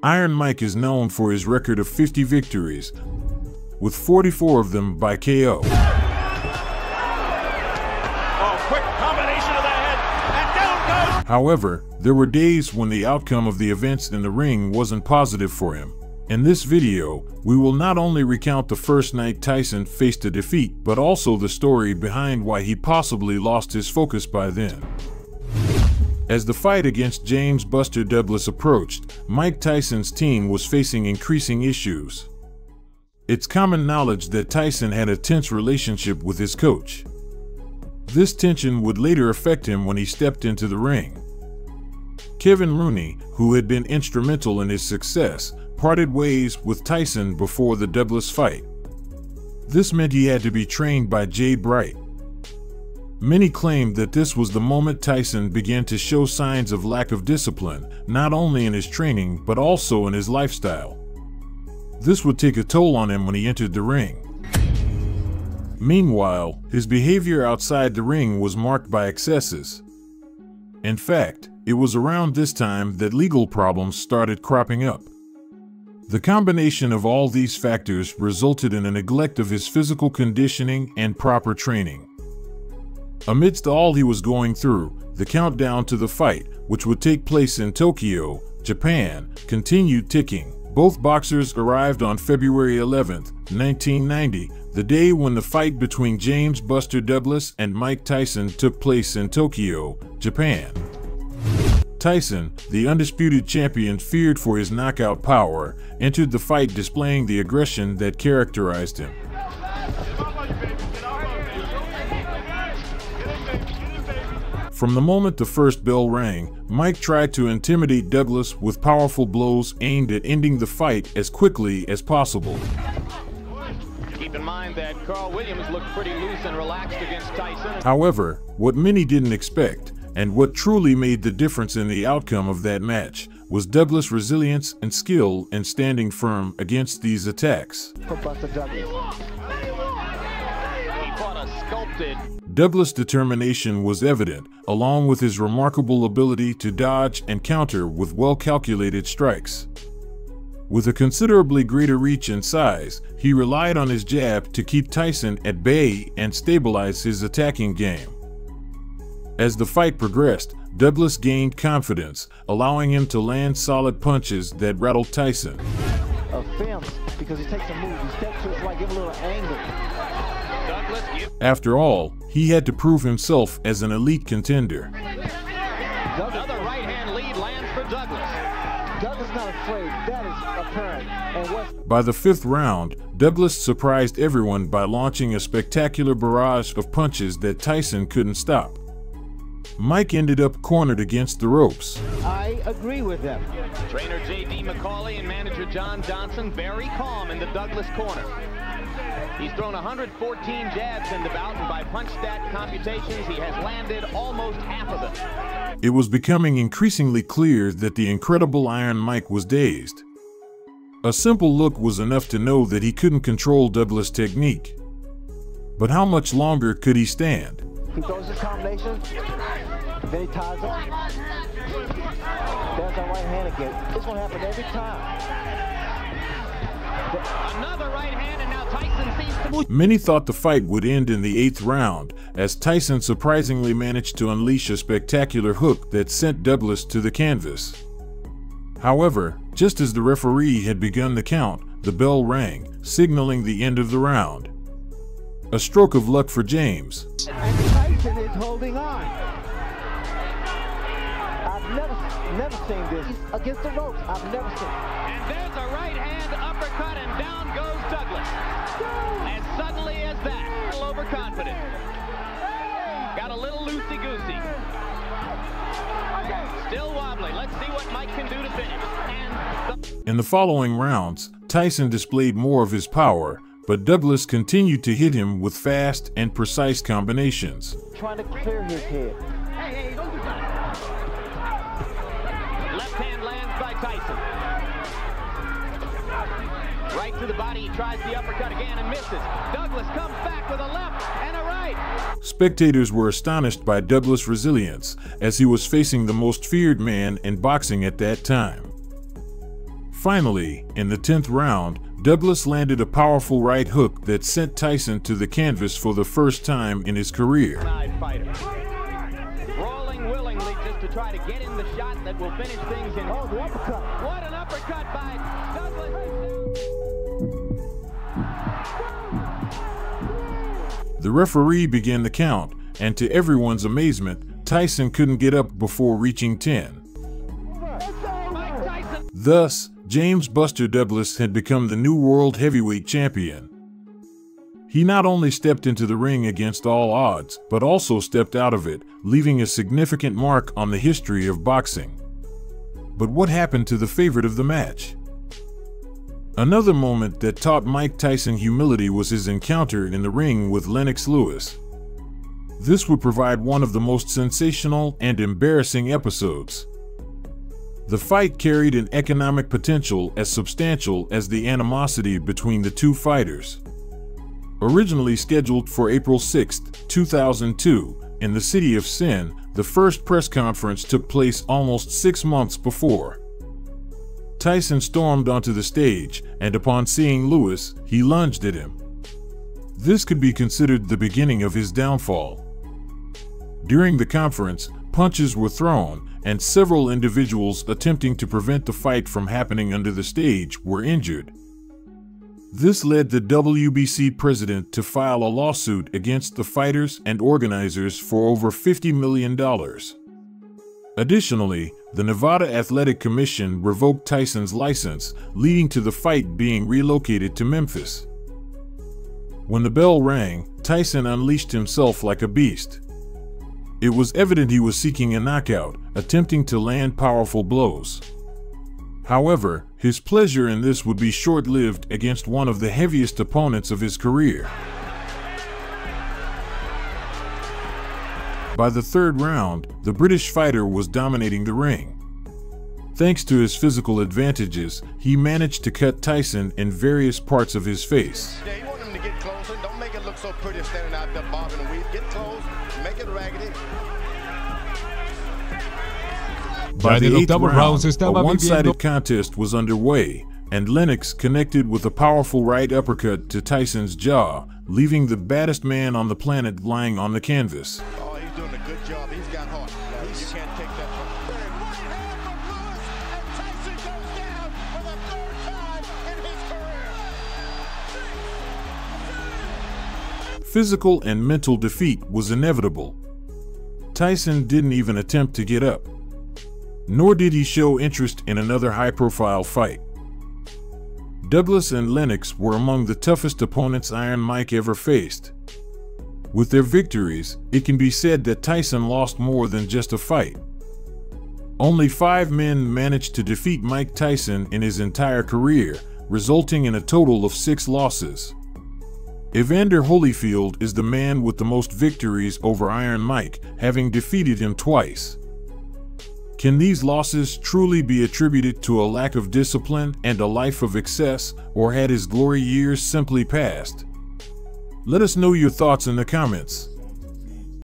Iron Mike is known for his record of 50 victories, with 44 of them by KO. Quick combination of the head, and down goes. However, there were days when the outcome of the events in the ring wasn't positive for him. In this video, we will not only recount the first night Tyson faced a defeat, but also the story behind why he possibly lost his focus by then. As the fight against James "Buster" Douglas approached, Mike Tyson's team was facing increasing issues. It's common knowledge that Tyson had a tense relationship with his coach. This tension would later affect him when he stepped into the ring. Kevin Rooney, who had been instrumental in his success, parted ways with Tyson before the Douglas fight. This meant he had to be trained by Jay Bright. Many claimed that this was the moment Tyson began to show signs of lack of discipline, not only in his training but also in his lifestyle. This would take a toll on him when he entered the ring. Meanwhile, his behavior outside the ring was marked by excesses. In fact, it was around this time that legal problems started cropping up. The combination of all these factors resulted in a neglect of his physical conditioning and proper training. Amidst all he was going through, the countdown to the fight, which would take place in Tokyo, Japan, continued ticking. Both boxers arrived on February 11, 1990, the day when the fight between James "Buster" Douglas and Mike Tyson took place in Tokyo, Japan. Tyson, the undisputed champion feared for his knockout power, entered the fight displaying the aggression that characterized him. From the moment the first bell rang, Mike tried to intimidate Douglas with powerful blows aimed at ending the fight as quickly as possible. Keep in mind that Carl Williams looked pretty loose and relaxed against Tyson. However, what many didn't expect, and what truly made the difference in the outcome of that match, was Douglas' resilience and skill in standing firm against these attacks. Douglas' determination was evident, along with his remarkable ability to dodge and counter with well-calculated strikes. With a considerably greater reach and size, he relied on his jab to keep Tyson at bay and stabilize his attacking game. As the fight progressed, Douglas gained confidence, allowing him to land solid punches that rattled Tyson. Because he takes a move, he steps to his right, give a little angle. After all, he had to prove himself as an elite contender. Another right-hand lead lands for Douglas. Douglas not afraid, that is apparent. And by the fifth round, Douglas surprised everyone by launching a spectacular barrage of punches that Tyson couldn't stop. Mike ended up cornered against the ropes. I agree with them. Trainer J.D. McCauley and manager John Johnson very calm in the Douglas corner. He's thrown 114 jabs in the bout, and by punch stat computations, he has landed almost half of them. It was becoming increasingly clear that the incredible Iron Mike was dazed. A simple look was enough to know that he couldn't control Douglas' technique. But how much longer could he stand? He throws his combination, then he ties up. There's that right hand again. It's going to happen every time. Another right hand, and now Tyson seems to... Many thought the fight would end in the 8th round, as Tyson surprisingly managed to unleash a spectacular hook that sent Douglas to the canvas. However, just as the referee had begun the count, the bell rang, signaling the end of the round. A stroke of luck for James. And Tyson is holding on. I've never seen this against the ropes. I've never seen it. And there's a right hand uppercut, and down goes Douglas. As suddenly as that, a little overconfident. Got a little loosey-goosey. Still wobbly. Let's see what Mike can do to finish. In the following rounds, Tyson displayed more of his power, but Douglas continued to hit him with fast and precise combinations. Trying to clear his head. Hey, don't do that. Left hand lands by Tyson. Right to the body, he tries the uppercut again and misses. Douglas comes back with a left and a right. Spectators were astonished by Douglas' resilience, as he was facing the most feared man in boxing at that time. Finally, in the 10th round, Douglas landed a powerful right hook that sent Tyson to the canvas for the first time in his career. Rolling willingly just to try to get in the shot that will finish things in. Oh, the uppercut. What an uppercut by Douglas. The referee began the count, and to everyone's amazement, Tyson couldn't get up before reaching 10. Mike Tyson. Thus, James "Buster" Douglas had become the new world heavyweight champion. He not only stepped into the ring against all odds, but also stepped out of it, leaving a significant mark on the history of boxing. But what happened to the favorite of the match? Another moment that taught Mike Tyson humility was his encounter in the ring with Lennox Lewis. This would provide one of the most sensational and embarrassing episodes. The fight carried an economic potential as substantial as the animosity between the two fighters. Originally scheduled for April 6, 2002, in the city of Sin, the first press conference took place almost 6 months before. Tyson stormed onto the stage, and upon seeing Lewis, he lunged at him. This could be considered the beginning of his downfall. During the conference, punches were thrown, and several individuals attempting to prevent the fight from happening under the stage were injured. This led the WBC president to file a lawsuit against the fighters and organizers for over $50 million. Additionally, the Nevada Athletic Commission revoked Tyson's license, leading to the fight being relocated to Memphis. When the bell rang, Tyson unleashed himself like a beast. It was evident he was seeking a knockout, attempting to land powerful blows. However, his pleasure in this would be short-lived against one of the heaviest opponents of his career. By the 3rd round, the British fighter was dominating the ring. Thanks to his physical advantages, he managed to cut Tyson in various parts of his face. Yeah, you want him to get closer. Don't make it look so pretty standing out there bobbing and weave. Get close, make it raggedy. By the 8th round, a one-sided contest was underway, and Lennox connected with a powerful right uppercut to Tyson's jaw, leaving the baddest man on the planet lying on the canvas. Oh, he's doing a good job. He's got heart. You can't take that from him. Right hand from Lewis, and Tyson goes down for the 3rd time in his career. Physical and mental defeat was inevitable. Tyson didn't even attempt to get up. Nor did he show interest in another high-profile fight. Douglas and Lennox were among the toughest opponents Iron Mike ever faced. With their victories, it can be said that Tyson lost more than just a fight. Only 5 men managed to defeat Mike Tyson in his entire career, resulting in a total of 6 losses. Evander Holyfield is the man with the most victories over Iron Mike, having defeated him twice. Can these losses truly be attributed to a lack of discipline and a life of excess, or had his glory years simply passed? Let us know your thoughts in the comments.